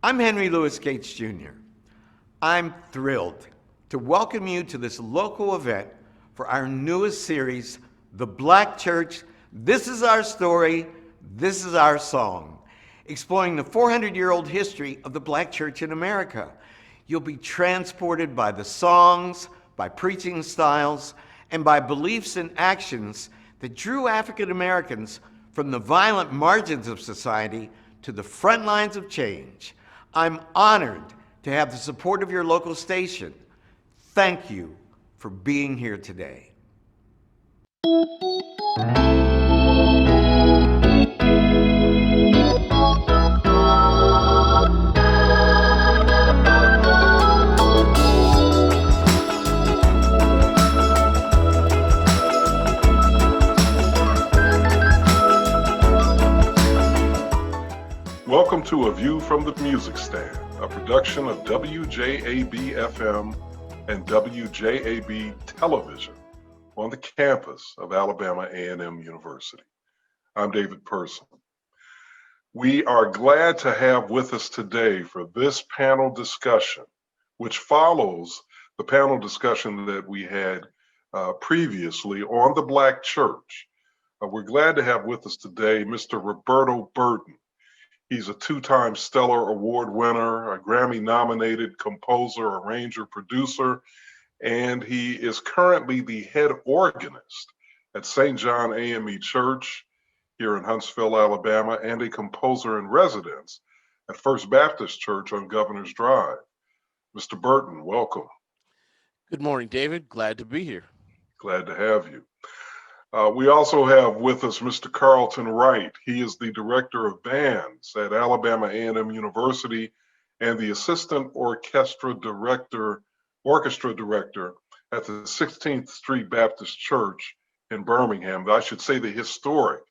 I'm Henry Louis Gates Jr. I'm thrilled to welcome you to this local event for our newest series, The Black Church. This is our story, this is our song, exploring the 400-year-old history of the Black Church in America. You'll be transported by the songs, by preaching styles, and by beliefs and actions that drew African Americans from the violent margins of society to the front lines of change. I'm honored to have the support of your local station. Thank you for being here today. Welcome to A View from the Music Stand, a production of WJAB FM and WJAB Television on the campus of Alabama A&M University. I'm David Person. We are glad to have with us today for this panel discussion, which follows the panel discussion that we had previously on the Black Church. We're glad to have with us today Mr. Roberto Burton. He's a two-time Stellar Award winner, a Grammy-nominated composer, arranger, producer, and he is currently the head organist at St. John Aem E Church here in Huntsville, Alabama, and a composer in residence at First Baptist Church on Governor's Drive. Mr. Burton, welcome. Good morning, David. Glad to be here. Glad to have you. We also have with us Mr. Carlton Wright. He is the director of bands at Alabama A&M University and the assistant orchestra director at the 16th Street Baptist Church in Birmingham. I should say the historic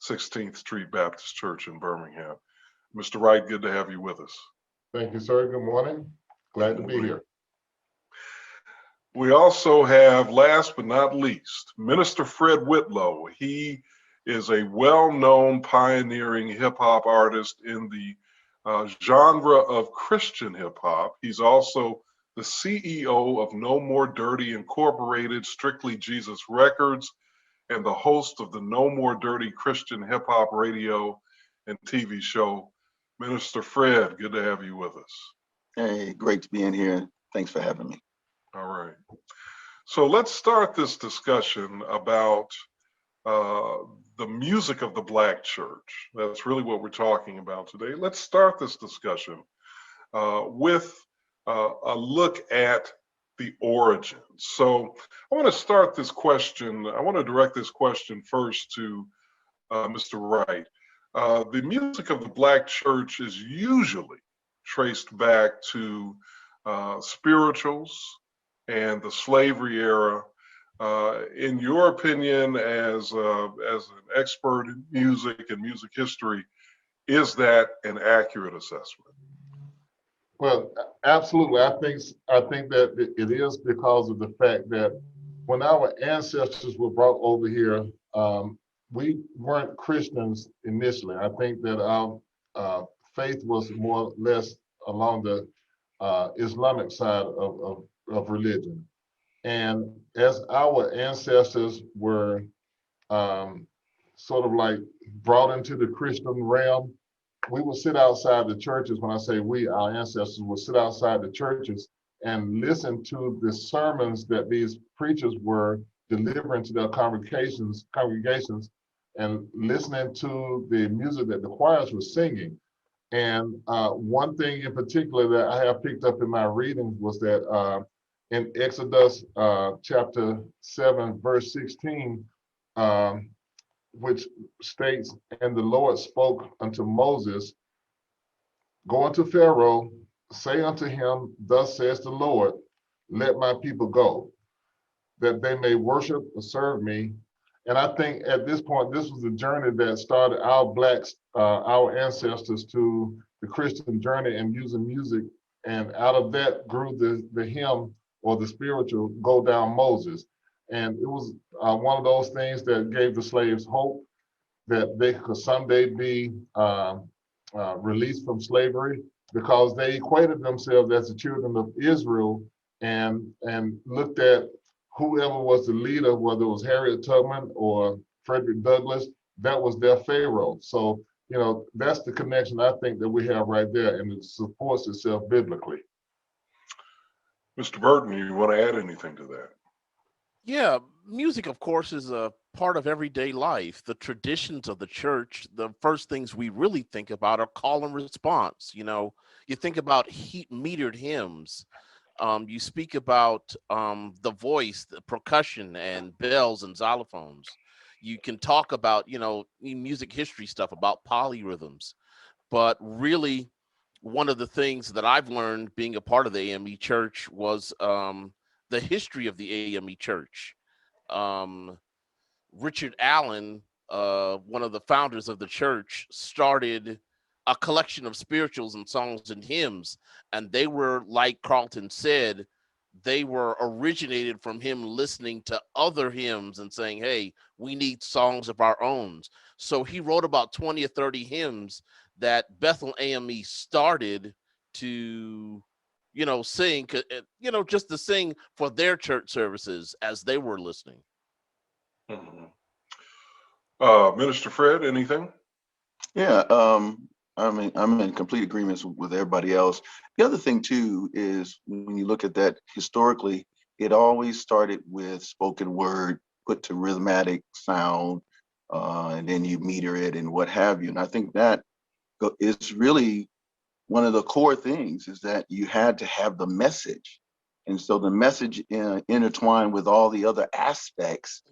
16th Street Baptist Church in Birmingham. Mr. Wright, good to have you with us. Thank you, sir. Good morning. Glad to be here. We also have, last but not least, Minister Fred Whitlow. He is a well-known pioneering hip-hop artist in the genre of Christian hip-hop. He's also the CEO of No More Dirty Incorporated, Strictly Jesus Records, and the host of the No More Dirty Christian hip-hop radio and TV show. Minister Fred, good to have you with us. Hey, great to be in here. Thanks for having me. All right. So let's start this discussion about the music of the Black Church. That's really what we're talking about today. Let's start this discussion with a look at the origins. So I want to start this question. I want to direct this question first to Mr. Wright. The music of the Black Church is usually traced back to spirituals and the slavery era. In your opinion, as an expert in music and music history, is that an accurate assessment? Well, absolutely. I think that it is because of the fact that when our ancestors were brought over here, we weren't Christians initially. I think that our faith was more or less along the Islamic side of religion. And as our ancestors were sort of like brought into the Christian realm, we would sit outside the churches. When I say we, our ancestors would sit outside the churches and listen to the sermons that these preachers were delivering to their congregations, and listening to the music that the choirs were singing. And one thing in particular that I have picked up in my readings was that in Exodus chapter 7, verse 16, which states, "And the Lord spoke unto Moses, Go unto Pharaoh, say unto him, Thus says the Lord, let my people go, that they may worship and serve me." And I think at this point, this was the journey that started our ancestors to the Christian journey and using music. And out of that grew the hymn or the spiritual Go Down Moses. And it was one of those things that gave the slaves hope that they could someday be released from slavery, because they equated themselves as the children of Israel and looked at whoever was the leader, whether it was Harriet Tubman or Frederick Douglass, that was their Pharaoh. So, you know, that's the connection I think that we have right there, and it supports itself biblically. Mr. Burton, you want to add anything to that? Yeah, music, of course, is a part of everyday life. The traditions of the church, the first things we really think about are call and response. You know, you think about metered hymns. You speak about the voice, the percussion, and bells and xylophones. You can talk about, you know, music history stuff about polyrhythms. But really, one of the things that I've learned being a part of the Aem E Church was the history of the Aem E Church. Um, Richard Allen, one of the founders of the church, started a collection of spirituals and songs and hymns, and they were, like Carlton said, they were originated from him listening to other hymns and saying, hey, we need songs of our own. So he wrote about 20 or 30 hymns that Bethel AME started to, you know, sing, you know, just to sing for their church services as they were listening. Mhm. Minister Fred, anything? Yeah, I mean, I'm in complete agreement with everybody else. The other thing too is when you look at that historically, it always started with spoken word put to rhythmic sound, and then you meter it and what have you. And I think that is really one of the core things, is that you had to have the message. And so the message intertwined with all the other aspects,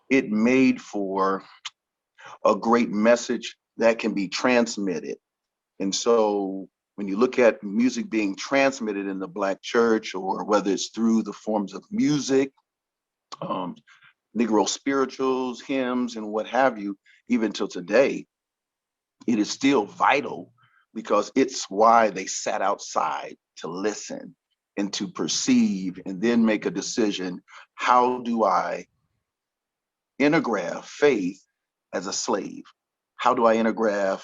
it made for a great message that can be transmitted. And so when you look at music being transmitted in the Black church, or whether it's through the forms of music, um, Negro spirituals, hymns, and what have you, even till today, it is still vital, because it's why they sat outside to listen and to perceive and then make a decision. How do I integrate faith as a slave? How do I integrate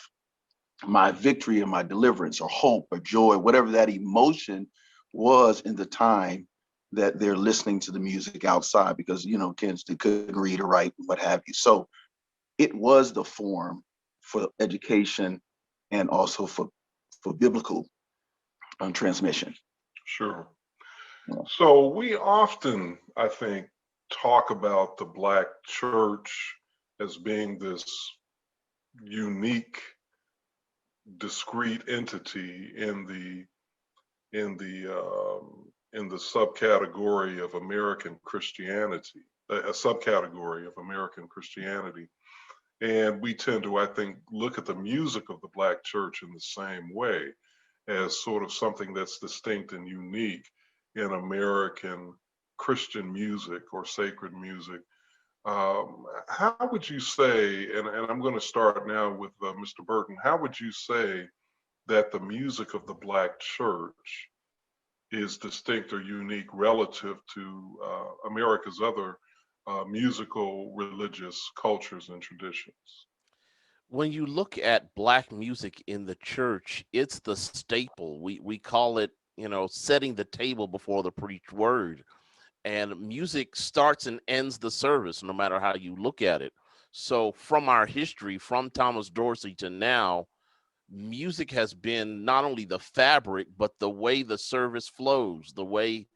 my victory and my deliverance, or hope or joy, whatever that emotion was in the time that they're listening to the music outside? Because, you know, kids, they couldn't read or write, what have you. So it was the form for education and also for biblical transmission. Sure. Yeah. So we often, I think, talk about the Black church as being this unique, discrete entity in the subcategory of American Christianity, a subcategory of American Christianity. And we tend to, I think, look at the music of the Black church in the same way, as sort of something that's distinct and unique in American Christian music or sacred music. How would you say, and I'm going to start now with Mr. Burton, how would you say that the music of the Black church is distinct or unique relative to America's other musical, religious cultures and traditions? When you look at Black music in the church, it's the staple. We call it, you know, setting the table before the preached word. And music starts and ends the service, no matter how you look at it. So from our history, from Thomas Dorsey to now, music has been not only the fabric, but the way the service flows, the way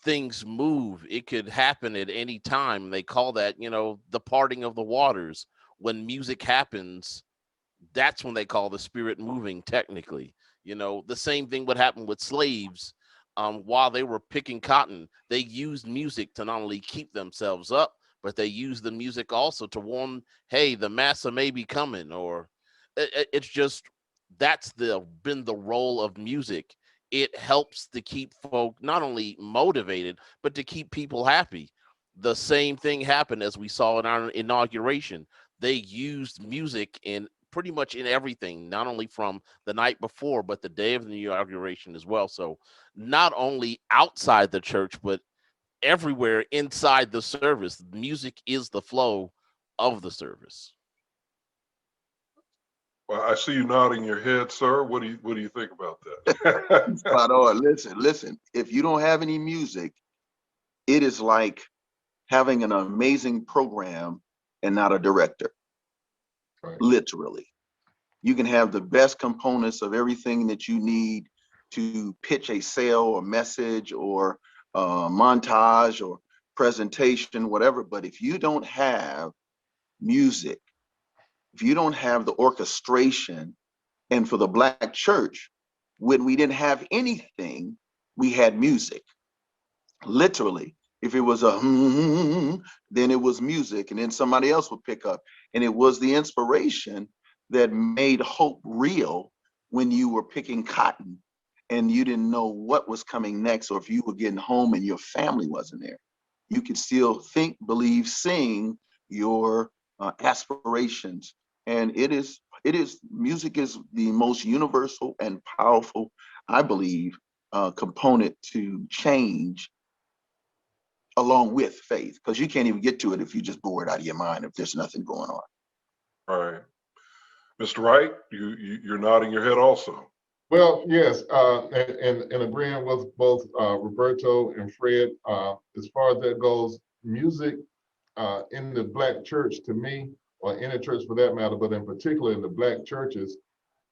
things move. It could happen at any time. They call that, you know, the parting of the waters. When music happens, that's when they call the spirit moving, technically. You know, the same thing would happen with slaves. While they were picking cotton, they used music to not only keep themselves up, but they used the music also to warn, hey, the massa may be coming. Or it's just, that's been the role of music. It helps to keep folk not only motivated, but to keep people happy. The same thing happened as we saw in our inauguration. They used music in pretty much in everything, not only from the night before, but the day of the inauguration as well. So not only outside the church, but everywhere inside the service, music is the flow of the service. Well, I see you nodding your head, sir. What do you think about that? Spot on. Listen. If you don't have any music, it is like having an amazing program and not a director. Right. Literally, you can have the best components of everything that you need to pitch a sale or message or montage or presentation, whatever. But if you don't have music, if you don't have the orchestration, and for the Black church, when we didn't have anything, we had music. Literally, if it was a then it was music, and then somebody else would pick up. And it was the inspiration that made hope real when you were picking cotton and you didn't know what was coming next, or if you were getting home and your family wasn't there. You could still think, believe, sing your aspirations. And music is the most universal and powerful, I believe, component to change along with faith, because you can't even get to it if you just bore it out of your mind if there's nothing going on. All right. Mr. Wright, you're nodding your head also. Well, yes, and agreeing with both Roberto and Fred, as far as that goes, music in the Black church, to me, or any church for that matter, but in particular in the Black churches,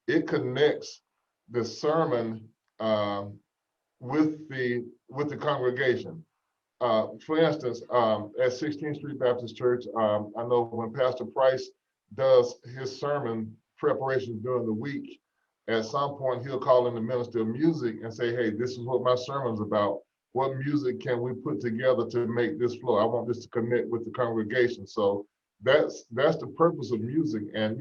it connects the sermon with the congregation. For instance, at 16th Street Baptist Church, I know when Pastor Price does his sermon preparations during the week, at some point he'll call in the minister of music and say, hey, this is what my sermon's about. What music can we put together to make this flow? I want this to connect with the congregation. So that's the purpose of music. And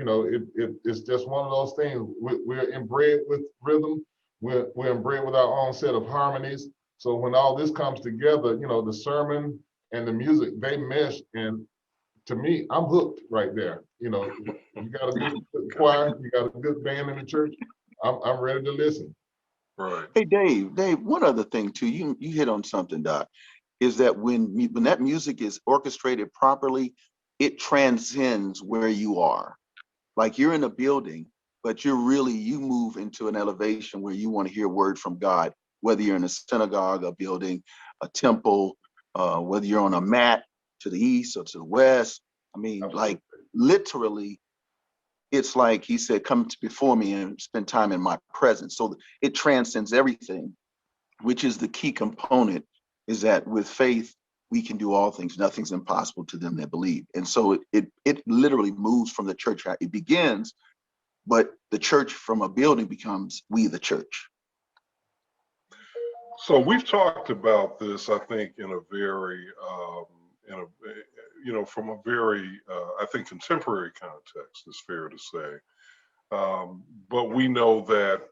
it's just one of those things. We're inbred with rhythm. We're inbred with our own set of harmonies. So when all this comes together, the sermon and the music, they mesh. And to me, I'm hooked right there. You got a good choir, you got a good band in the church, I'm ready to listen. Right. Hey, Dave, one other thing too, you hit on something, Doc, is that when that music is orchestrated properly, it transcends where you are. Like you're in a building, but you move into an elevation where you want to hear word from God, whether you're in a synagogue, a building, a temple, whether you're on a mat to the east or to the west. I mean, absolutely. Like literally, it's like he said, come before me and spend time in my presence. So it transcends everything, which is the key component, is that with faith, we can do all things. Nothing's impossible to them that believe. And so it literally moves from the church. It begins, but the church from a building becomes we the church. So we've talked about this, I think, in a very, from a very, I think, contemporary context, is fair to say. But we know that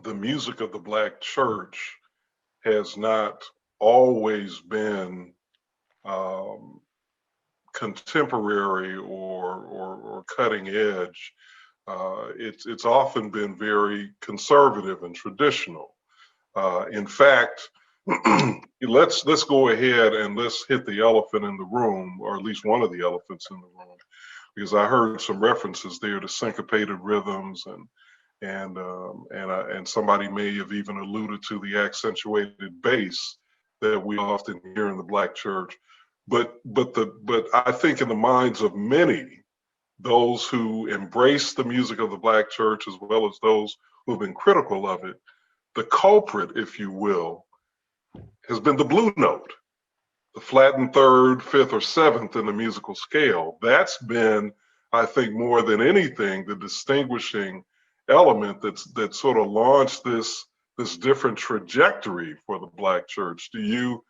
the music of the Black church has not always been contemporary or cutting edge. It's often been very conservative and traditional. In fact, let's go ahead and let's hit the elephant in the room, or at least one of the elephants in the room, because I heard some references there to syncopated rhythms, and somebody may have even alluded to the accentuated bass that we often hear in the Black church. But I think in the minds of many, those who embrace the music of the Black church, as well as those who have been critical of it, the culprit, if you will, has been the blue note, the flattened third, fifth, or seventh in the musical scale. That's been, I think, more than anything, the distinguishing element that sort of launched this different trajectory for the Black church. Do you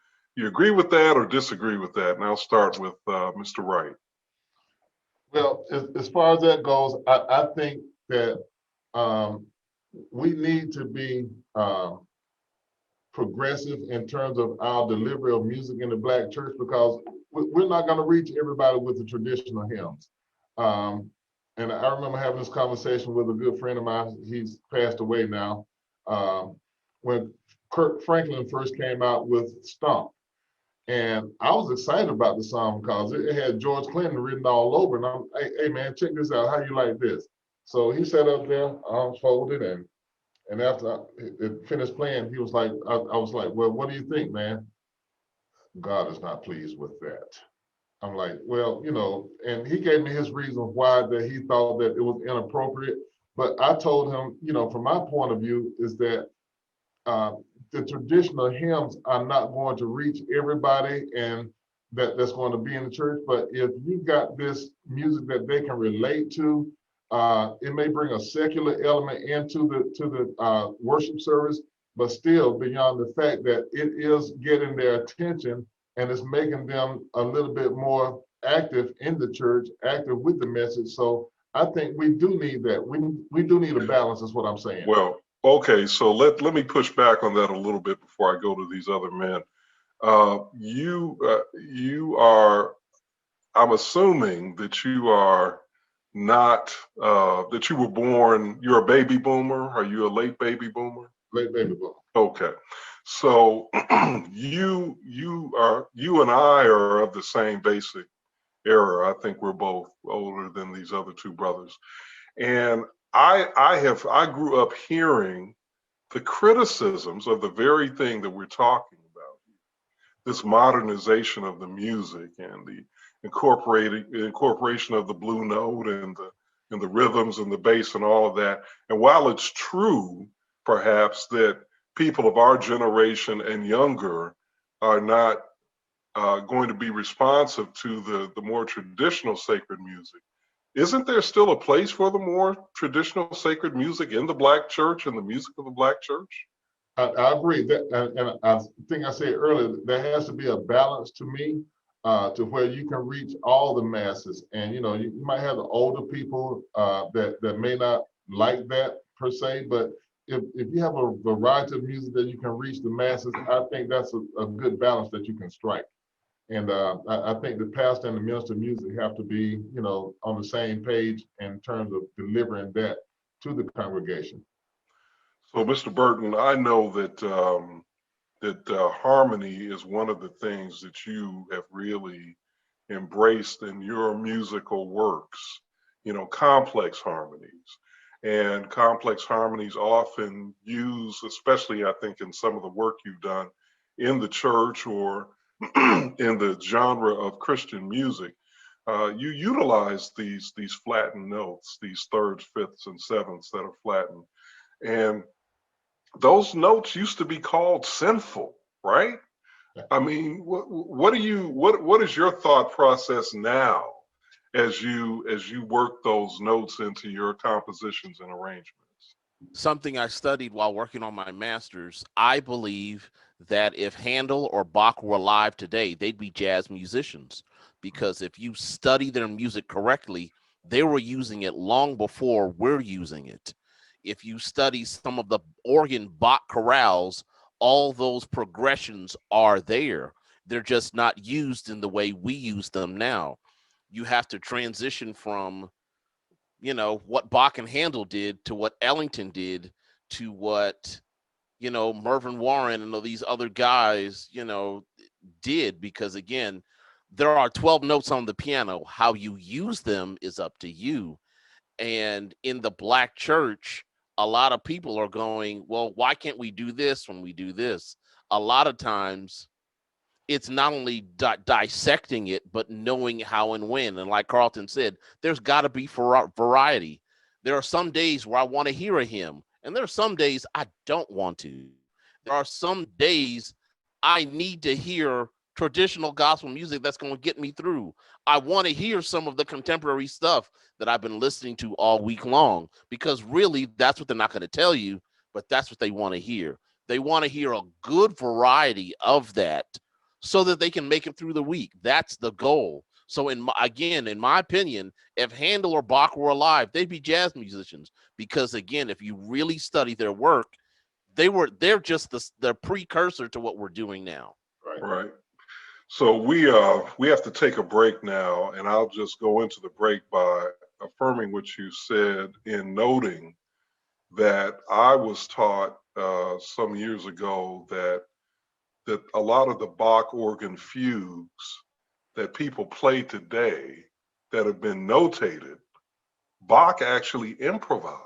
agree with that or disagree with that? And I'll start with Mr. Wright. Well, as far as that goes, I think that we need to be progressive in terms of our delivery of music in the Black church, because we're not going to reach everybody with the traditional hymns. And I remember having this conversation with a good friend of mine. He's passed away now. When Kirk Franklin first came out with Stomp. And I was excited about the song because it had George Clinton written all over. And hey man, check this out. How you like this? So he sat up there, arms folded, and after it finished playing, he was like, I was like, well, what do you think, man? God is not pleased with that. I'm like, well, and he gave me his reasons why that he thought that it was inappropriate. But I told him, from my point of view, is that the traditional hymns are not going to reach everybody and that's going to be in the church. But if you got this music that they can relate to, it may bring a secular element into the worship service, but still beyond the fact that it is getting their attention and it's making them a little bit more active in the church, active with the message. So I think we do need that. We do need a balance, is what I'm saying. Well, okay, so let me push back on that a little bit before I go to these other men. You are, I'm assuming that you are not, that you were born, you're a baby boomer. Are you a late baby boomer? Late baby boomer. Okay. So you and I are of the same basic era. I think we're both older than these other two brothers. And I grew up hearing the criticisms of the very thing that we're talking about, this modernization of the music and the incorporation of the blue note and the rhythms and the bass and all of that. And while it's true, perhaps, that people of our generation and younger are not going to be responsive to the more traditional sacred music, isn't there still a place for the more traditional sacred music in the Black church and the music of the Black church? I agree that, and I think I said earlier, there has to be a balance to me, to where you can reach all the masses. And you might have the older people that may not like that per se, but if you have a variety of music that you can reach the masses, I think that's a good balance that you can strike. And I think the pastor and the minister of music have to be, on the same page in terms of delivering that to the congregation. So, Mr. Burton, I know that harmony is one of the things that you have really embraced in your musical works. Complex harmonies, and complex harmonies often used, especially I think in some of the work you've done in the church or in the genre of Christian music. You utilize these flattened notes, these thirds, fifths, and sevenths that are flattened, and those notes used to be called sinful, right? I mean, what is your thought process now as you work those notes into your compositions and arrangements? Something I studied while working on my master's. I believe that if Handel or Bach were alive today, they'd be jazz musicians, because if you study their music correctly, they were using it long before we're using it. If you study some of the organ Bach chorales, all those progressions are there. They're just not used in the way we use them now. You have to transition from, what Bach and Handel did to what Ellington did to what, Mervyn Warren and all these other guys, did, because again, there are 12 notes on the piano. How you use them is up to you. And in the Black church, a lot of people are going, well, why can't we do this when we do this? A lot of times it's not only dissecting it, but knowing how and when. And like Carlton said, there's got to be variety. There are some days where I want to hear a hymn, and there are some days I don't want to. There are some days I need to hear traditional gospel music that's going to get me through. I want to hear some of the contemporary stuff that I've been listening to all week long, because really that's what they're not going to tell you, but that's what they want to hear. They want to hear a good variety of that so that they can make it through the week. That's the goal. So in my opinion, if Handel or Bach were alive, they'd be jazz musicians, because again, if you really study their work, they're just the precursor to what we're doing now. Right. So we have to take a break now, and I'll just go into the break by affirming what you said, in noting that I was taught some years ago that a lot of the Bach organ fugues that people play today that have been notated Bach actually improvised.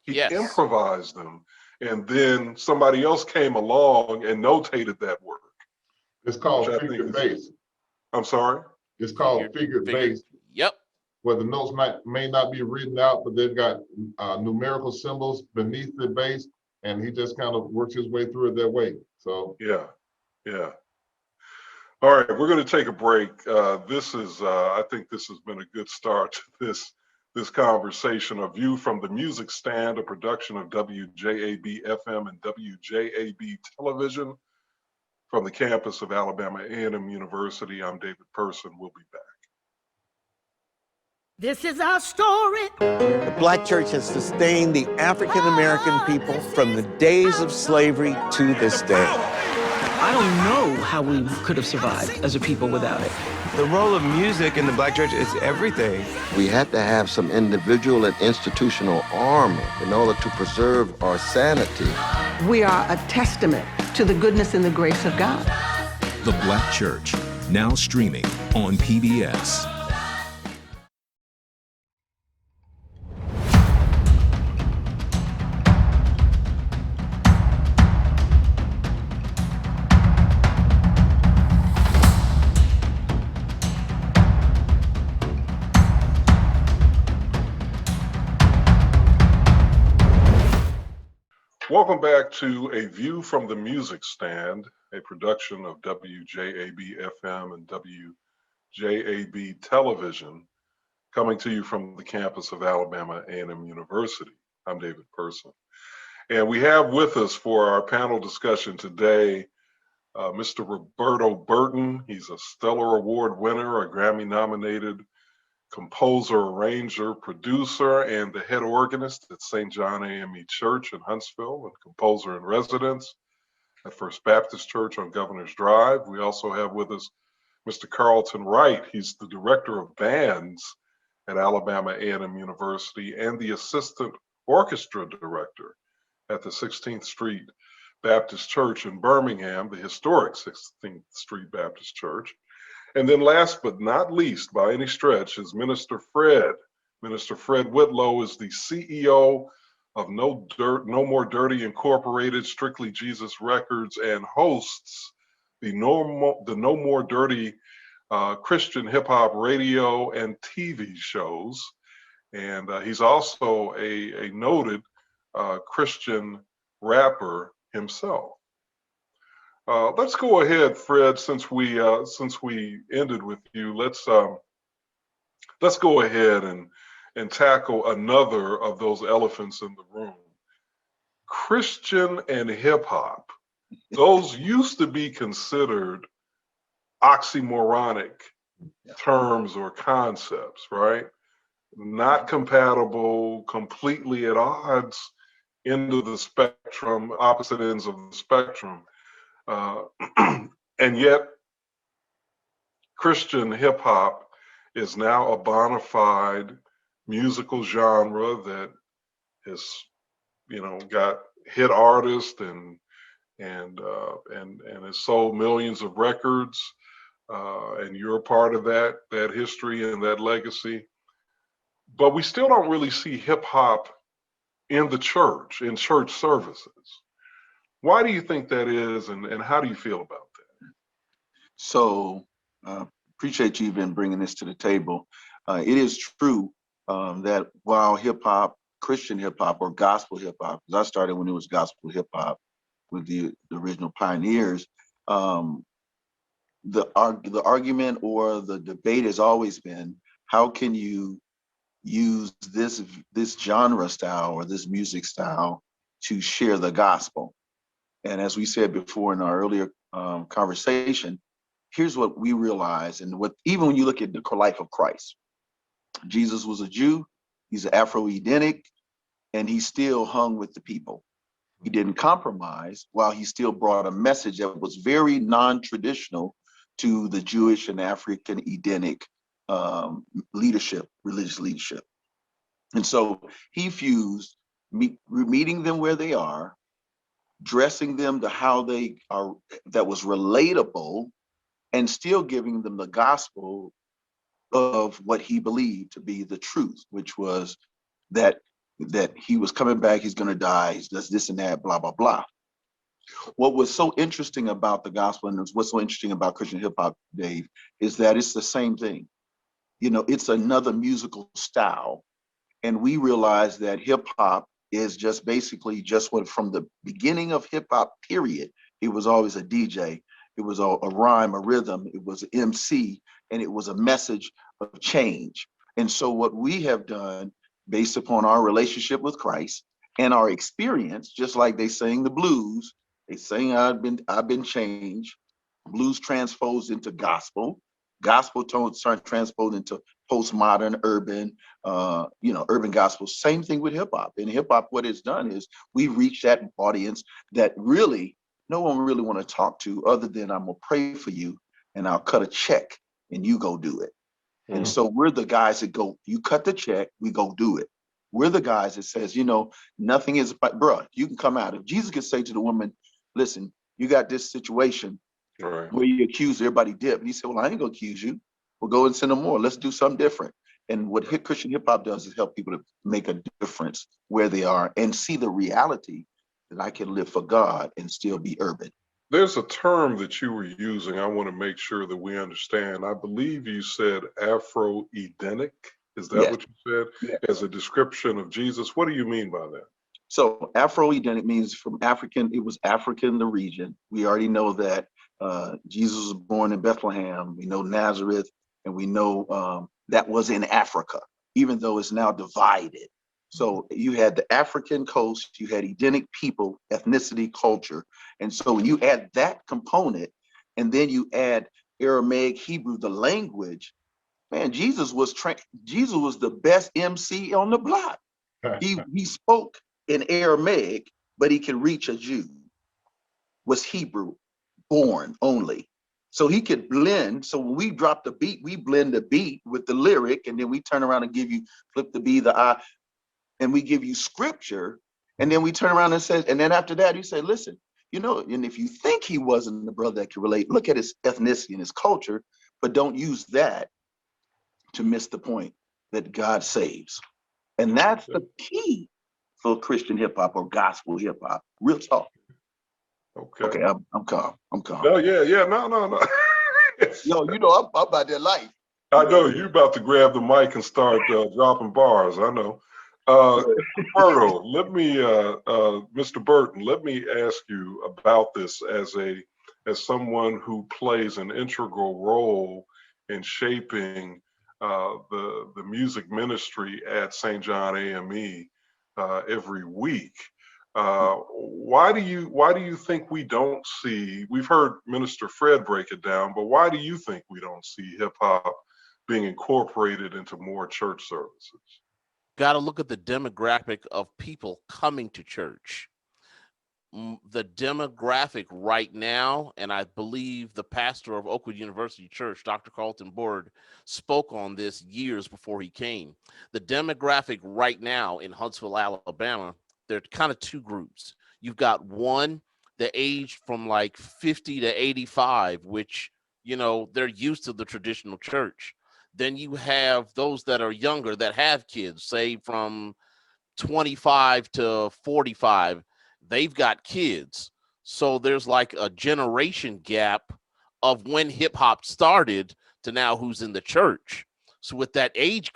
He Yes. improvised them, and then somebody else came along and notated that work. It's called Which I figured think bass. I'm sorry? It's called figured bass, Yep. where the notes may not be written out, but they've got numerical symbols beneath the bass, and he just kind of works his way through it that way. So Yeah, yeah. All right, we're going to take a break. I think this has been a good start to this conversation. A View from the Music Stand, a production of WJAB FM and WJAB Television from the campus of Alabama A&M University. I'm David Person. We'll be back. This is our story. The Black church has sustained the African American people from the days of slavery to this day. I don't know how we could have survived as a people without it. The role of music in the Black church is everything. We had to have some individual and institutional armor in order to preserve our sanity. We are a testament to the goodness and the grace of God. The Black Church, now streaming on PBS. Welcome back to A View from the Music Stand, a production of WJAB FM and WJAB Television, coming to you from the campus of Alabama A&M University. I'm David Person. And we have with us for our panel discussion today, Mr. Roberto Burton. He's a Stellar Award winner, a Grammy-nominated composer, arranger, producer, and the head organist at St. John Aem E Church in Huntsville, and composer in residence at First Baptist Church on Governor's Drive. We also have with us Mr. Carlton Wright. He's the director of bands at Alabama A&M University and the assistant orchestra director at the 16th Street Baptist Church in Birmingham, the historic 16th Street Baptist Church. And then last but not least, by any stretch, is Minister Fred. Minister Fred Whitlow is the CEO of No More Dirty Incorporated, Strictly Jesus Records, and hosts the No More Dirty Christian hip hop radio and TV shows. And he's also a noted Christian rapper himself. Let's go ahead, Fred. Since we ended with you, let's go ahead and tackle another of those elephants in the room. Christian and hip hop. Those used to be considered oxymoronic terms or concepts, right? Not compatible, completely at odds into the spectrum, opposite ends of the spectrum. And yet Christian hip hop is now a bona fide musical genre that has, got hit artists and has sold millions of records. And you're a part of that history and that legacy. But we still don't really see hip hop in the church, in church services. Why do you think that is, and how do you feel about that? So appreciate you even bringing this to the table. It is true that while hip hop, Christian hip hop or gospel hip hop, because I started when it was gospel hip hop with the original pioneers, the argument or the debate has always been, how can you use this genre style or this music style to share the gospel? And as we said before in our earlier conversation, here's what we realize, and what even when you look at the life of Christ, Jesus was a Jew, he's Afro-Edenic, and he still hung with the people. He didn't compromise, while he still brought a message that was very non-traditional to the Jewish and African Edenic leadership, religious leadership. And so he fused meeting them where they are, dressing them to how they are, that was relatable, and still giving them the gospel of what he believed to be the truth, which was that he was coming back, he's going to die, he does this and that, blah, blah, blah. What was so interesting about the gospel, and what's so interesting about Christian hip hop, Dave, is that it's the same thing. You know, it's another musical style. And we realize that hip hop is just basically just what, from the beginning of hip hop, period, it was always a DJ. It was a rhyme, a rhythm, it was an MC, and it was a message of change. And so what we have done, based upon our relationship with Christ and our experience, just like they sang the blues, they sang I've been changed. Blues transposed into gospel. Gospel tones transposed into postmodern, urban, urban gospel. Same thing with hip hop. In hip hop, what it's done is we reach that audience that really no one really want to talk to, other than I'm gonna pray for you and I'll cut a check and you go do it. And so we're the guys that go, you cut the check, we go do it. We're the guys that says, nothing is, bruh, you can come out. If Jesus could say to the woman, listen, you got this situation where you accuse everybody dip. And he said, well, I ain't gonna accuse you. We'll go and send them more. Let's do something different. And what Christian hip hop does is help people to make a difference where they are and see the reality that I can live for God and still be urban. There's a term that you were using. I want to make sure that we understand. I believe you said Afro-Edenic. Is that what you said? As a description of Jesus. What do you mean by that? So Afro-Edenic means from African, it was African, the region. We already know that Jesus was born in Bethlehem. We know Nazareth, and we know that was in Africa, even though it's now divided. So you had the African coast, you had Edenic people, ethnicity, culture. And so when you add that component, and then you add Aramaic, Hebrew, the language, man, Jesus was the best MC on the block. He spoke in Aramaic, but he could reach a Jew. Was Hebrew born only. So he could blend. So when we drop the beat, we blend the beat with the lyric, and then we turn around and give you, flip the B, the I, and we give you scripture, and then we turn around and say, and then after that, you say, listen, and if you think he wasn't the brother that could relate, look at his ethnicity and his culture, but don't use that to miss the point that God saves. And that's the key for Christian hip hop or gospel hip hop. Real talk. Okay, I'm calm. No, no. No, I'm about that life. I know you're about to grab the mic and start dropping bars. I know. Roberto, Mr. Burton, let me ask you about this as someone who plays an integral role in shaping the music ministry at St. John AME every week. Why do you think we don't see? We've heard Minister Fred break it down, but why do you think we don't see hip hop being incorporated into more church services? Got to look at the demographic of people coming to church. The demographic right now, and I believe the pastor of Oakwood University Church, Dr. Carlton, spoke on this years before he came. The demographic right now in Huntsville, Alabama, there are kind of two groups. You've got one, the age from like 50 to 85, which, they're used to the traditional church. Then you have those that are younger that have kids, say from 25 to 45. They've got kids. So there's like a generation gap of when hip hop started to now who's in the church. So with that age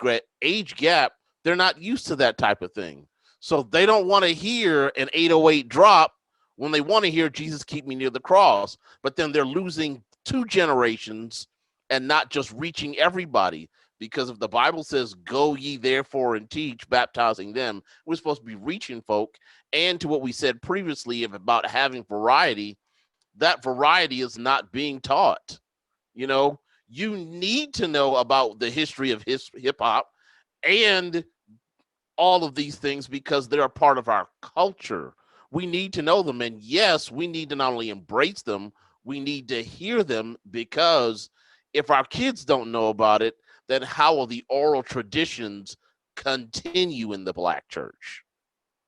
gap, they're not used to that type of thing. So they don't want to hear an 808 drop when they want to hear Jesus Keep Me Near the Cross. But then they're losing two generations and not just reaching everybody. Because if the Bible says, go ye therefore and teach, baptizing them, we're supposed to be reaching folk. And to what we said previously about having variety, that variety is not being taught. You need to know about the history of hip hop and all of these things because they're a part of our culture. We need to know them. And yes, we need to not only embrace them, we need to hear them, because if our kids don't know about it, then how will the oral traditions continue in the Black church?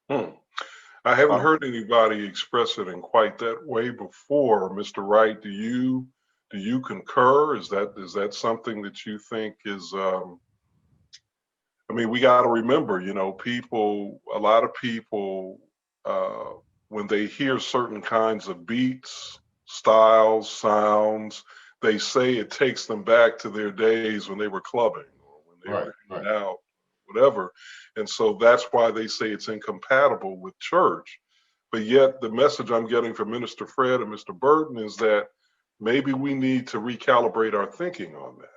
I haven't heard anybody express it in quite that way before. Mr. Wright, do you Do you concur? Is that something that you think is, I mean, we got to remember, you know, a lot of people, when they hear certain kinds of beats, styles, sounds, they say it takes them back to their days when they were clubbing or when they were hanging out, whatever. And so that's why they say it's incompatible with church. But yet the message I'm getting from Minister Fred and Mr. Burton is that maybe we need to recalibrate our thinking on that.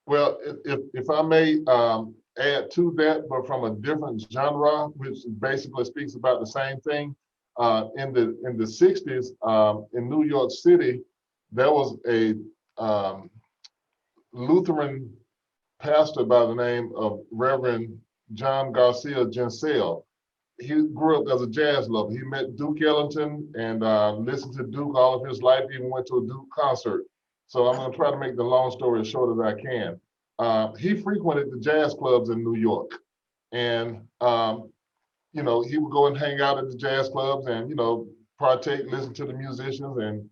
Well, if I may add to that, but from a different genre, which basically speaks about the same thing. In the 60s, in New York City, there was a Lutheran pastor by the name of Reverend John Garcia Gensel. He grew up as a jazz lover. He met Duke Ellington and listened to Duke all of his life, even went to a Duke concert. So I'm going to try to make the long story as short as I can. He frequented the jazz clubs in New York. And, you know, he would go and hang out at the jazz clubs and, you know, partake, listen to the musicians and,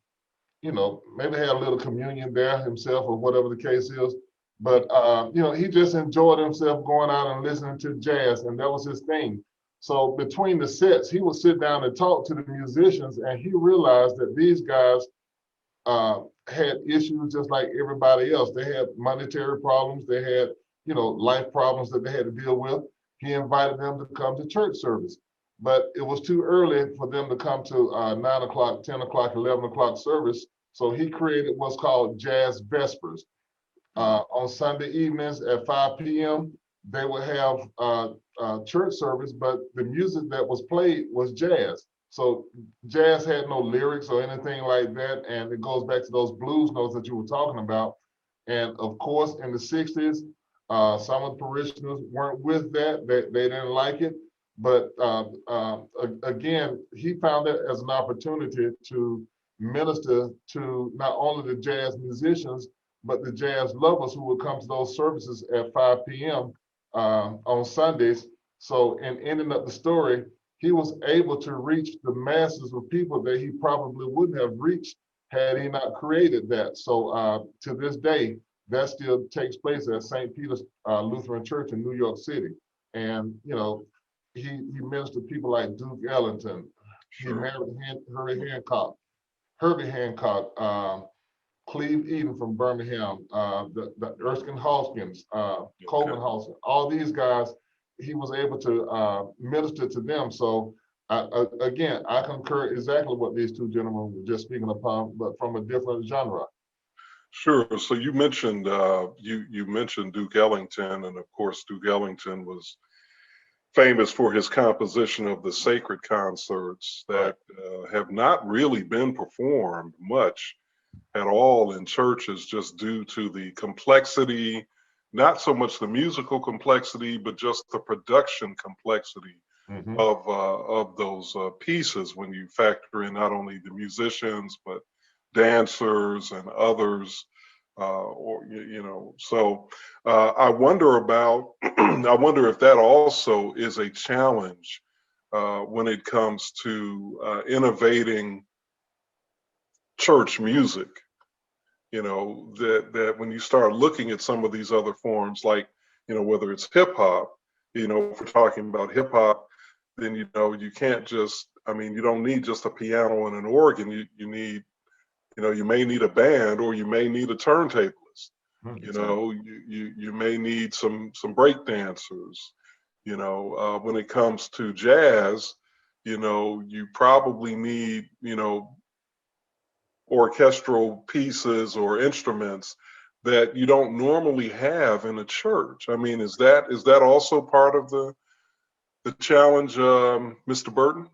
you know, maybe had a little communion there himself or whatever the case is. But, you know, he just enjoyed himself going out and listening to jazz, and that was his thing. So between the sets, he would sit down and talk to the musicians, and he realized that these guys had issues just like everybody else. They had monetary problems. They had, you know, life problems that they had to deal with. He invited them to come to church service, but it was too early for them to come to 9 o'clock, 10 o'clock, 11 o'clock service. So he created what's called Jazz Vespers. On Sunday evenings at 5 p.m., they would have church service, but the music that was played was jazz. So jazz had no lyrics or anything like that, and it goes back to those blues notes that you were talking about. And of course, in the 60s, some of the parishioners weren't with that. They didn't like it. But again, he found it as an opportunity to minister to not only the jazz musicians, but the jazz lovers who would come to those services at 5 p.m. On Sundays. So in ending up the story, he was able to reach the masses of people that he probably wouldn't have reached had he not created that. So to this day, that still takes place at St. Peter's Lutheran Church in New York City. And, you know, he ministered people like Duke Ellington. He married Herbie Hancock, Cleve Eden from Birmingham, the Erskine Hoskins, Coleman Hoskins, all these guys, he was able to minister to them. So again, I concur exactly what these two gentlemen were just speaking upon, but from a different genre. Sure. So you mentioned you mentioned Duke Ellington, and of course Duke Ellington was famous for his composition of the sacred concerts that have not really been performed much at all in churches, just due to the complexity, not so much the musical complexity, but just the production complexity of those pieces, when you factor in not only the musicians but dancers and others, or you know. So I wonder about I wonder if that also is a challenge when it comes to innovating church music. You know, that when you start looking at some of these other forms, like, you know, whether it's hip hop, you know, if we're talking about hip hop, then, you know, you can't just, I mean, you don't need just a piano and an organ. You need, you know, you may need a band, or you may need a turntablist. You know, you may need some break dancers. You know, when it comes to jazz, you know, you probably need, you know, orchestral pieces or instruments that you don't normally have in a church. I mean, is that also part of the challenge, Mr. Burton?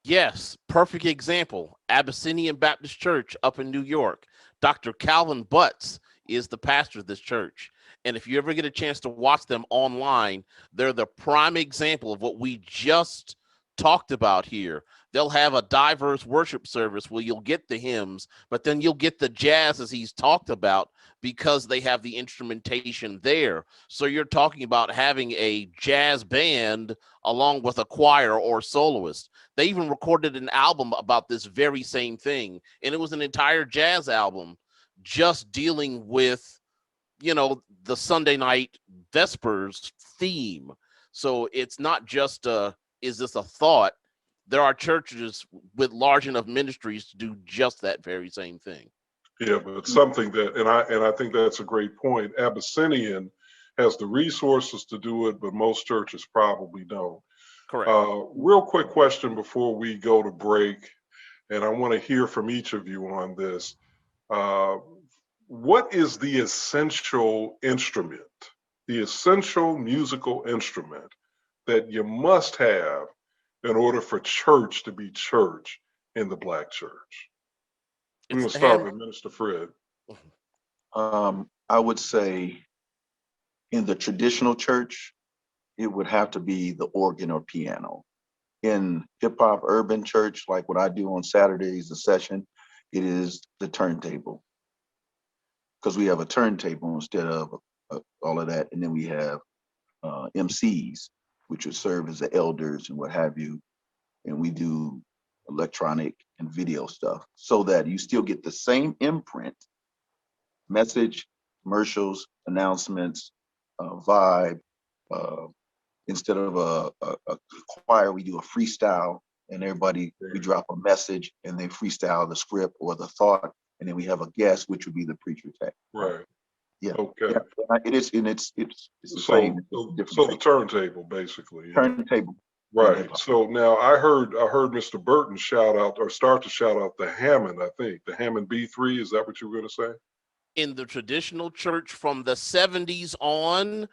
Yes, perfect example. Abyssinian Baptist Church up in New York. Dr. Calvin Butts is the pastor of this church. And if you ever get a chance to watch them online, they're the prime example of what we just talked about here. They'll have a diverse worship service where you'll get the hymns, but then you'll get the jazz as he's talked about, because they have the instrumentation there. So you're talking about having a jazz band along with a choir or soloist. They even recorded an album about this very same thing, and it was an entire jazz album just dealing with, the Sunday night Vespers theme. So it's not just is this a thought? There are churches with large enough ministries to do just that very same thing. Yeah, but something that, and I think that's a great point. Abyssinian has the resources to do it, but most churches probably don't. Correct. Real quick question before we go to break, and I want to hear from each of you on this. What is the essential instrument, the essential musical instrument that you must have in order for church to be church in the Black church? We're going to start with Minister Fred. I would say in the traditional church, it would have to be the organ or piano. In hip hop urban church, like what I do on Saturdays, the session, it is the turntable. Because we have a turntable instead of all of that. And then we have MCs, which would serve as the elders and what have you. And we do electronic and video stuff so that you still get the same imprint, message, commercials, announcements, vibe. Instead of a choir, we do a freestyle, and everybody, we drop a message and they freestyle the script or the thought. And then we have a guest, which would be the preacher text. Right. Yeah. Okay. Yeah. It is, and it's the same. So the turntable, basically. Turntable. Right. So now I heard Mr. Burton shout out or start to shout out the Hammond. I think the Hammond B3. Is that what you were going to say? In the traditional church from the 70s on,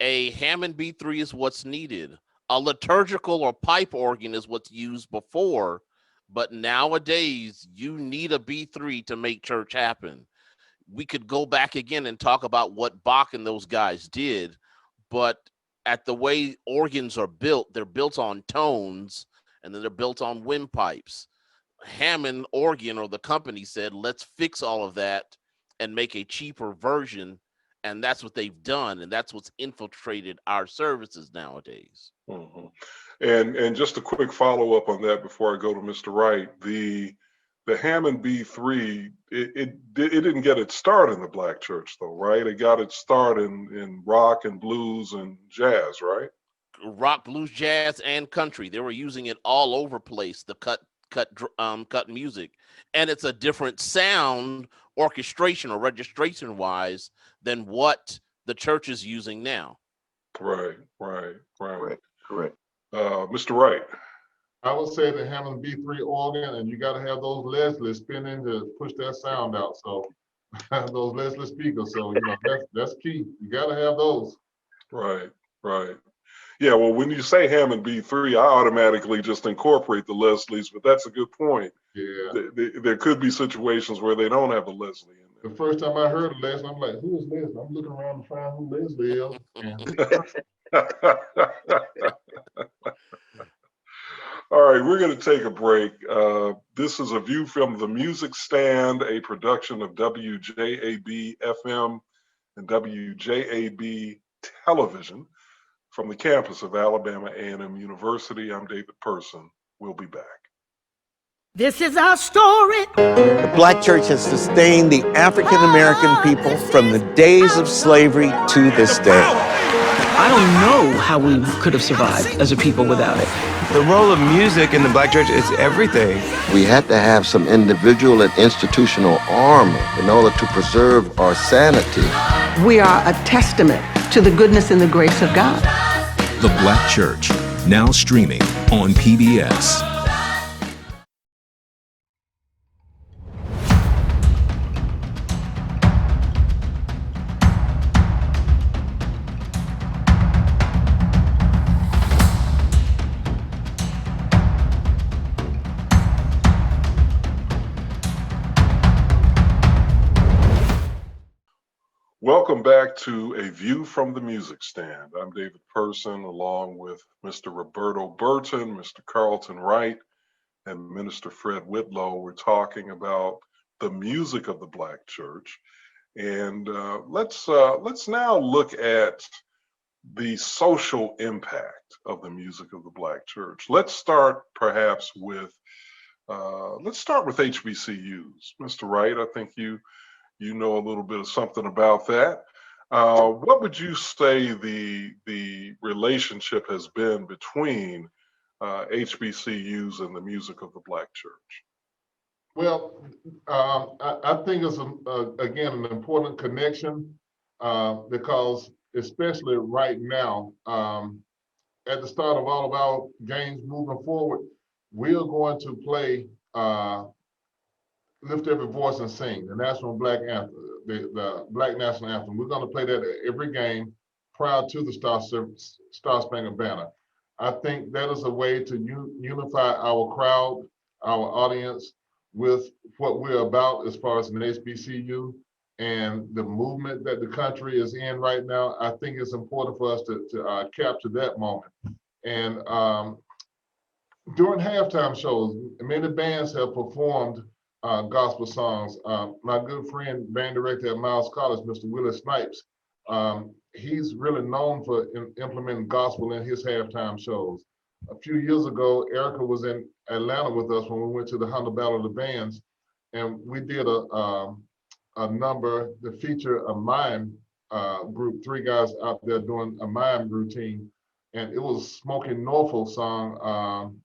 a Hammond B3 is what's needed. A liturgical or pipe organ is what's used before. But nowadays, you need a B3 to make church happen. We could go back again and talk about what Bach and those guys did, but at the way organs are built, they're built on tones, and then they're built on windpipes. Hammond organ, or the company, said, let's fix all of that and make a cheaper version, and that's what they've done, and that's what's infiltrated our services nowadays. Mm-hmm. And just a quick follow up on that before I go to Mr. Wright. The Hammond B3, it didn't get its start in the Black church though, right? It got its start in rock and blues and jazz, right? Rock, blues, jazz, and country. They were using it all over place, the cut music, and it's a different sound, orchestration or registration wise, than what the church is using now. Right. Correct. Mr. Wright. I would say the Hammond B3 organ, and you got to have those Leslie spinning to push that sound out. So those Leslie speakers. So that's key. You got to have those. Right. Yeah. Well, when you say Hammond B3, I automatically just incorporate the Leslies, but that's a good point. Yeah. There could be situations where they don't have a Leslie in there. The first time I heard of Leslie, I'm like, who is Leslie? I'm looking around to find who Leslie is. All right, we're going to take a break. This is a view from the music stand, a production of WJAB FM and WJAB television from the campus of Alabama A&M University. I'm David Person. We'll be back. This is our story. The Black church has sustained the African American people from the days of slavery to this day. I don't know how we could have survived as a people without it. The role of music in the Black church is everything. We had to have some individual and institutional armor in order to preserve our sanity. We are a testament to the goodness and the grace of God. The Black Church, now streaming on PBS. Welcome back to A View from the Music Stand. I'm David Person, along with Mr. Roberto Burton, Mr. Carlton Wright, and Minister Fred Whitlow. We're talking about the music of the Black church. And let's now look at the social impact of the music of the Black church. Let's start perhaps with HBCUs. Mr. Wright, I think you you know a little bit of something about that. What would you say the relationship has been between HBCUs and the music of the Black church? Well, I think it's, again, an important connection because especially right now, at the start of all of our games moving forward, we are going to play Lift Every Voice and Sing, the national Black anthem, the Black national anthem. We're going to play that at every game prior to the Star Spangled Banner. I think that is a way to unify our crowd, our audience, with what we're about as far as an HBCU and the movement that the country is in right now. I think it's important for us to capture that moment. And during halftime shows, many bands have performed gospel songs. My good friend, band director at Miles College, Mr. Willie Snipes, he's really known for implementing gospel in his halftime shows. A few years ago, Erica was in Atlanta with us when we went to the Hunter Battle of the Bands, and we did a number that featured a mime group, three guys out there doing a mime routine, and it was Smokey Norfolk song.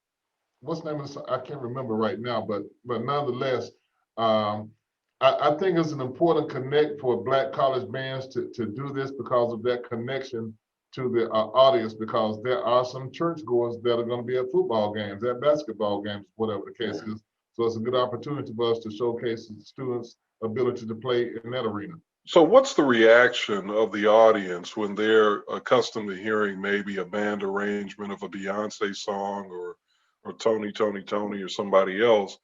What's the name of the song? I can't remember right now, but nonetheless, I think it's an important connect for Black college bands to do this because of that connection to the audience, because there are some churchgoers that are going to be at football games, at basketball games, whatever the case is. So it's a good opportunity for us to showcase the students' ability to play in that arena. So what's the reaction of the audience when they're accustomed to hearing maybe a band arrangement of a Beyonce song or Tony or somebody else,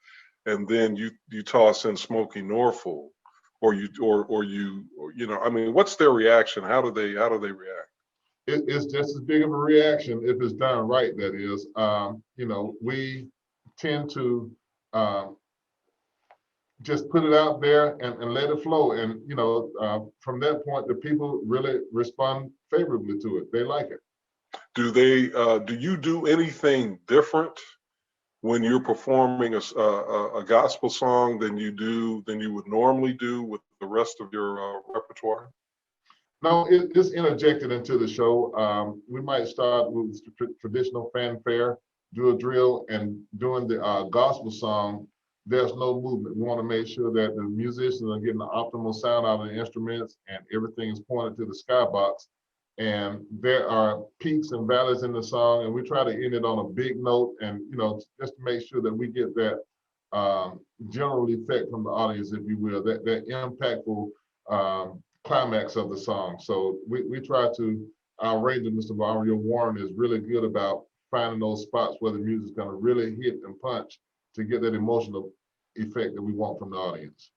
and then you toss in Smokey Norfolk, or you know, I mean, what's their reaction? How do they react? It's just as big of a reaction if it's done right. That is, you know, we tend to just put it out there and let it flow, and you know, from that point, the people really respond favorably to it. They like it. Do you do anything different when you're performing a gospel song than you would normally do with the rest of your repertoire? No, it's interjected into the show. We might start with traditional fanfare, do a drill, and during the gospel song, there's no movement. We want to make sure that the musicians are getting the optimal sound out of the instruments and everything is pointed to the skybox. And there are peaks and valleys in the song, and we try to end it on a big note, and you know, just to make sure that we get that general effect from the audience, if you will, that impactful climax of the song. So we try to, our arranger, Mr. Mario Warren, is really good about finding those spots where the music's going to really hit and punch to get that emotional effect that we want from the audience.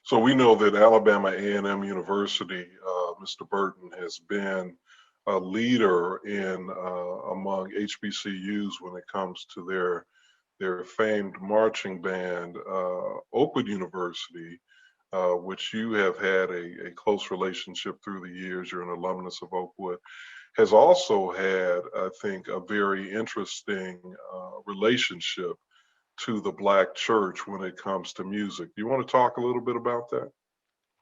So we know that Alabama A&M University, Mr. Burton, has been a leader in among HBCUs when it comes to their famed marching band. Oakwood University, which you have had a close relationship through the years, you're an alumnus of Oakwood, has also had, I think, a very interesting relationship to the Black church when it comes to music. Do you want to talk a little bit about that?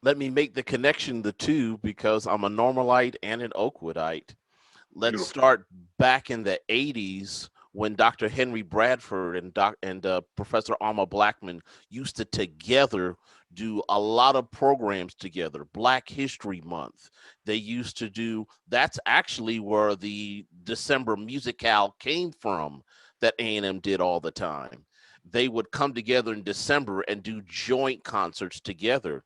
Let me make the connection, the two, because I'm a Normalite and an Oakwoodite. Let's Beautiful. start back in the 80s when Dr. Henry Bradford and Professor Alma Blackman used to together do a lot of programs together. Black History Month. They used to do, that's actually where the December Musicale came from that A&M did all the time. They would come together in December and do joint concerts together.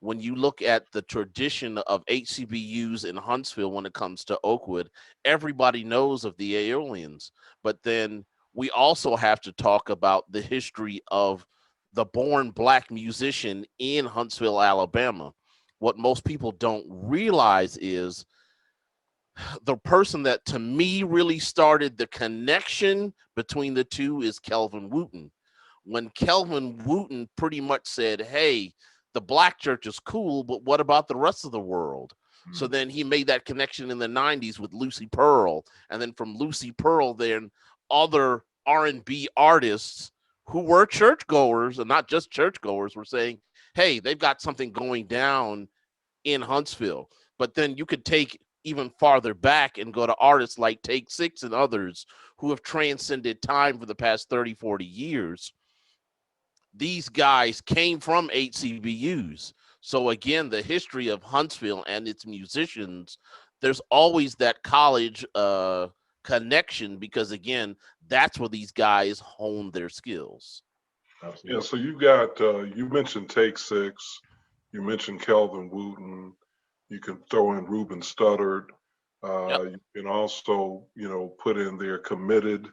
When you look at the tradition of HBCUs in Huntsville when it comes to Oakwood, everybody knows of the Aeolians. But then we also have to talk about the history of the born Black musician in Huntsville, Alabama. What most people don't realize is the person that, to me, really started the connection between the two is Kelvin Wooten. When Kelvin Wooten pretty much said, hey, the Black church is cool, but what about the rest of the world? Mm-hmm. So then he made that connection in the 90s with Lucy Pearl. And then from Lucy Pearl, then other R&B artists who were churchgoers, and not just churchgoers, were saying, hey, they've got something going down in Huntsville. But then you could take even farther back and go to artists like Take Six and others who have transcended time for the past 30, 40 years. These guys came from HCBUs. So again, the history of Huntsville and its musicians, there's always that college connection, because again, that's where these guys hone their skills. Yeah, so you got, you mentioned Take Six, you mentioned Kelvin Wooten, you can throw in Ruben Studdard. You can also, put in there Committed,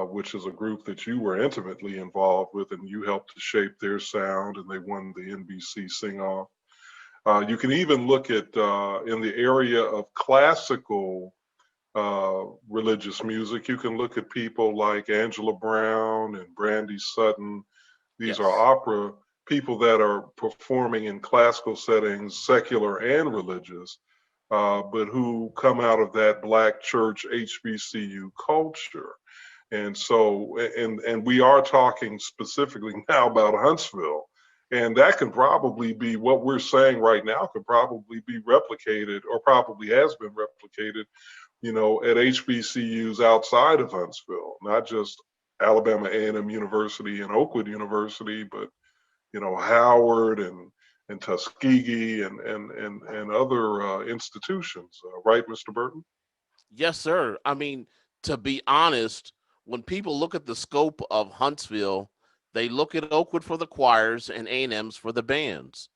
which is a group that you were intimately involved with, and you helped to shape their sound, and they won the NBC Sing-Off. You can even look at, in the area of classical religious music, you can look at people like Angela Brown and Brandy Sutton. These are opera people that are performing in classical settings, secular and religious, but who come out of that Black church HBCU culture. And so, and we are talking specifically now about Huntsville, and that can probably be what we're saying right now could probably be replicated, or probably has been replicated, at HBCUs outside of Huntsville, not just Alabama A&M University and Oakwood University, but Howard and Tuskegee and other institutions. Right, Mr. Burton? Yes, sir. I mean, to be honest, when people look at the scope of Huntsville, they look at Oakwood for the choirs and A&M's for the bands.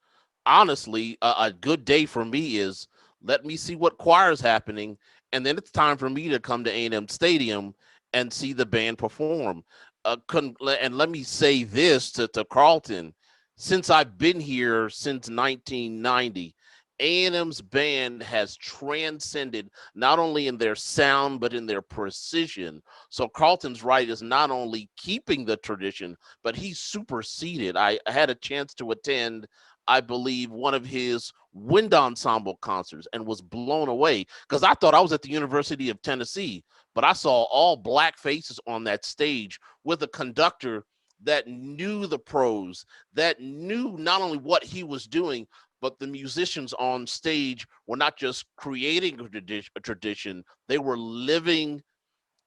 Honestly, a good day for me is, let me see what choir is happening, and then it's time for me to come to A&M Stadium and see the band perform. And let me say this to Carlton: since I've been here since 1990, A&M's band has transcended not only in their sound, but in their precision. So Carlton's right, is not only keeping the tradition, but he's superseded. I had a chance to attend, I believe, one of his wind ensemble concerts and was blown away, because I thought I was at the University of Tennessee, but I saw all Black faces on that stage with a conductor that knew the pros, that knew not only what he was doing, but the musicians on stage were not just creating a tradition, they were living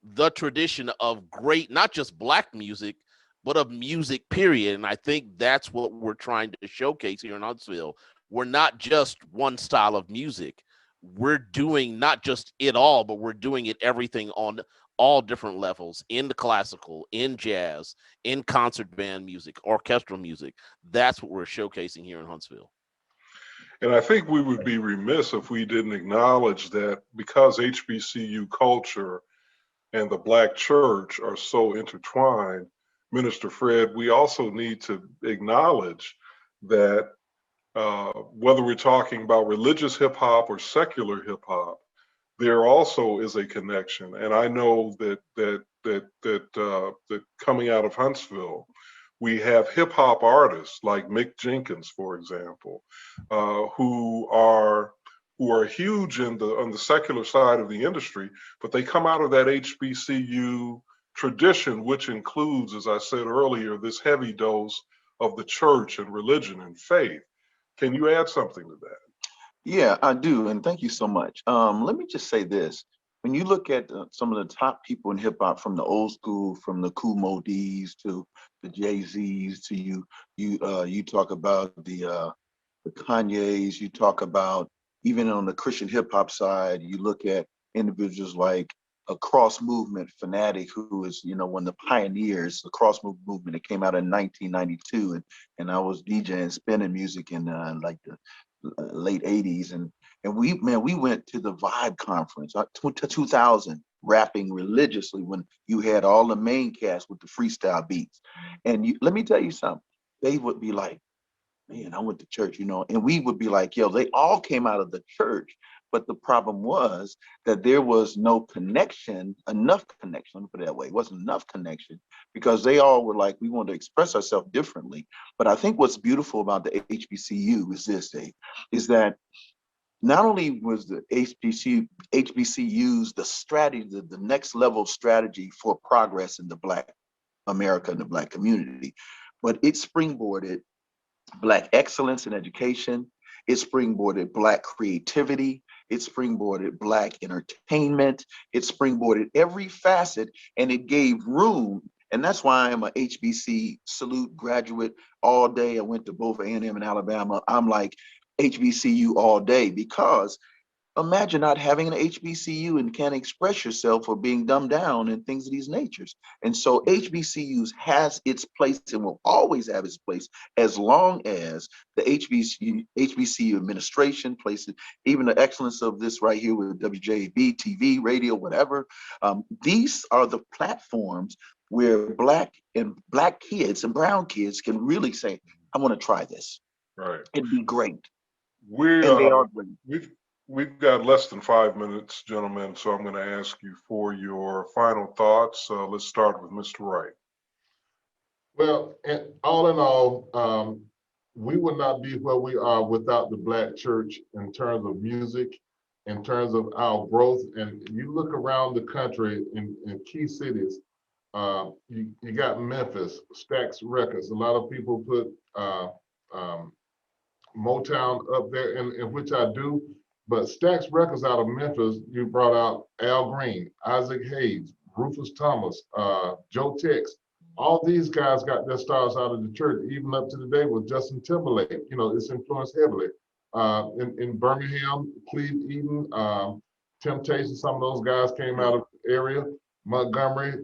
the tradition of great, not just Black music, but of music, period. And I think that's what we're trying to showcase here in Huntsville. We're not just one style of music. We're doing not just it all, but we're doing it everything on all different levels, in the classical, in jazz, in concert band music, orchestral music. That's what we're showcasing here in Huntsville. And I think we would be remiss if we didn't acknowledge that, because HBCU culture and the Black church are so intertwined, Minister Fred, we also need to acknowledge that whether we're talking about religious hip hop or secular hip hop, there also is a connection. And I know that coming out of Huntsville, we have hip hop artists like Mick Jenkins, for example, who are huge on the secular side of the industry, but they come out of that HBCU tradition, which includes, as I said earlier, this heavy dose of the church and religion and faith. Can you add something to that? Yeah, I do, and thank you so much. Let me just say this. When you look at some of the top people in hip hop, from the old school, from the Kool Moe Dees to the Jay-Z's, to you talk about the Kanye's, you talk about, even on the Christian hip hop side, you look at individuals like a Cross Movement fanatic, who is, one of the pioneers, the Cross Movement that came out in 1992, and I was DJing spinning music in like the late 80s, and we went to the Vibe Conference 2000, rapping religiously, when you had all the main cast with the freestyle beats. And let me tell you something, they would be like, man, I went to church, and we would be like, yo, they all came out of the church. But the problem was that there was no connection, enough connection, let me put it that way. It wasn't enough connection, because they all were like, we want to express ourselves differently. But I think what's beautiful about the HBCU is this, Dave, is that not only was the HBCUs the strategy, the next level strategy for progress in the Black America and the Black community, but it springboarded Black excellence in education. It springboarded Black creativity. It springboarded Black entertainment. It springboarded every facet, and it gave room. And that's why I'm a HBC salute graduate all day. I went to both A&M and Alabama. I'm like HBCU all day, because imagine not having an HBCU and can't express yourself or being dumbed down and things of these natures. And so HBCUs has its place and will always have its place as long as the HBCU administration places, even the excellence of this right here with WJAB, TV, radio, whatever. These are the platforms where Black kids and brown kids can really say, I want to try this. Right. It'd be great. And they are great. We've got less than 5 minutes, gentlemen, so I'm going to ask you for your final thoughts. Let's start with Mr. Wright. Well, all in all, we would not be where we are without the Black church in terms of music, in terms of our growth. And you look around the country in key cities, you got Memphis, Stax Records. A lot of people put Motown up there, in which I do. But Stax Records out of Memphis, you brought out Al Green, Isaac Hayes, Rufus Thomas, Joe Tex. All these guys got their stars out of the church, even up to today with Justin Timberlake. You know, it's influenced heavily. In Birmingham, Cleve Eden, Temptation, some of those guys came out of the area. Montgomery,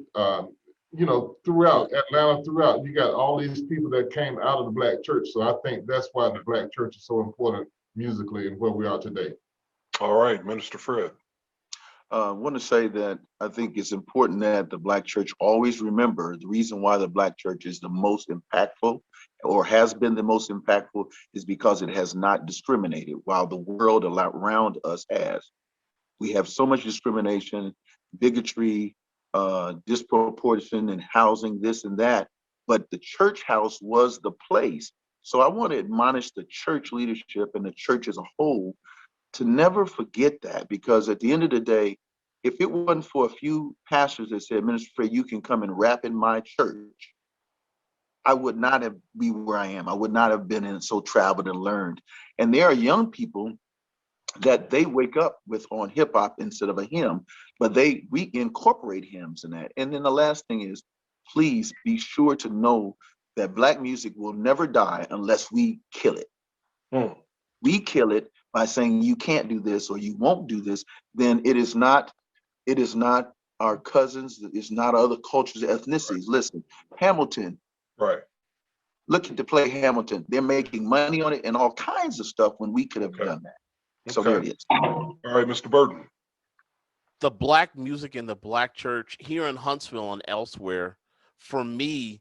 you know, throughout Atlanta, throughout, you got all these people that came out of the Black church. So I think that's why the Black church is so important musically and where we are today. All right, Minister Fred. I want to say that I think it's important that the Black church always remember the reason why the Black church is the most impactful or has been the most impactful is because it has not discriminated, while the world around us has. We have so much discrimination, bigotry, disproportion in housing, this and that, but the church house was the place. So I want to admonish the church leadership and the church as a whole to never forget that, because at the end of the day, if it wasn't for a few pastors that said, Minister Fred, you can come and rap in my church, I would not have been where I am. I would not have been in so traveled and learned. And there are young people that they wake up with on hip hop instead of a hymn, but we incorporate hymns in that. And then the last thing is, please be sure to know that Black music will never die unless we kill it. We kill it by saying you can't do this or you won't do this, then it is not our cousins, it's not other cultures, ethnicities. Listen, Hamilton. Right. Looking to play Hamilton. They're making money on it and all kinds of stuff when we could have done that. So there it is. All right, Mr. Burton. The Black music in the Black church here in Huntsville and elsewhere, for me,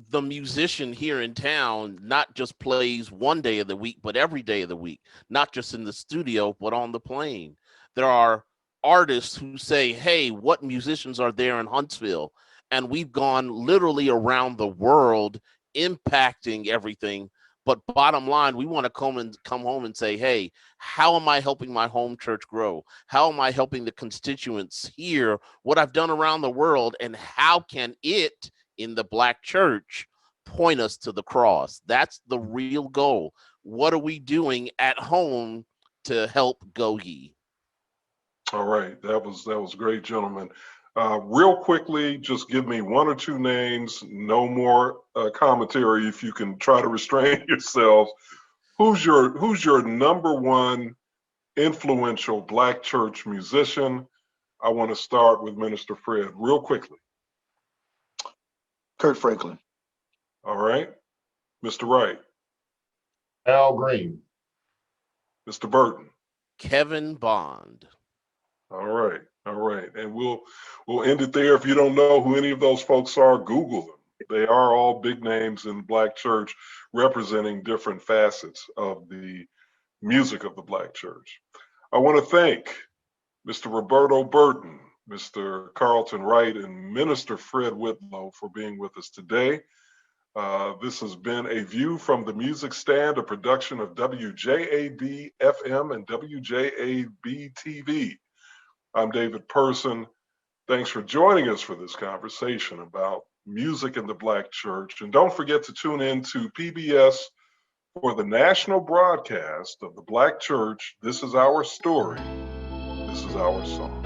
the musician here in town not just plays one day of the week, but every day of the week, not just in the studio, but on the plane. There are artists who say, hey, what musicians are there in Huntsville? And we've gone literally around the world impacting everything. But bottom line, we want to come home and say, hey, how am I helping my home church grow? How am I helping the constituents hear what I've done around the world? And how can it, in the Black church, point us to the cross? That's the real goal. What are we doing at home to help go ye? All right, that was great, gentlemen. Real quickly, just give me one or two names, no more commentary if you can try to restrain yourselves. Who's your number one influential Black church musician? I want to start with Minister Fred real quickly. Kurt Franklin. All right. Mr. Wright. Al Green. Mr. Burton. Kevin Bond. All right. All right. And we'll end it there. If you don't know who any of those folks are, Google them. They are all big names in the Black church representing different facets of the music of the Black church. I want to thank Mr. Roberto Burton, Mr. Carlton Wright, and Minister Fred Whitlow for being with us today. This has been A View from the Music Stand, a production of WJAB FM and WJAB TV. I'm David Person. Thanks for joining us for this conversation about music in the Black church. And don't forget to tune in to PBS For the national broadcast of the Black Church, this is our story, this is our song.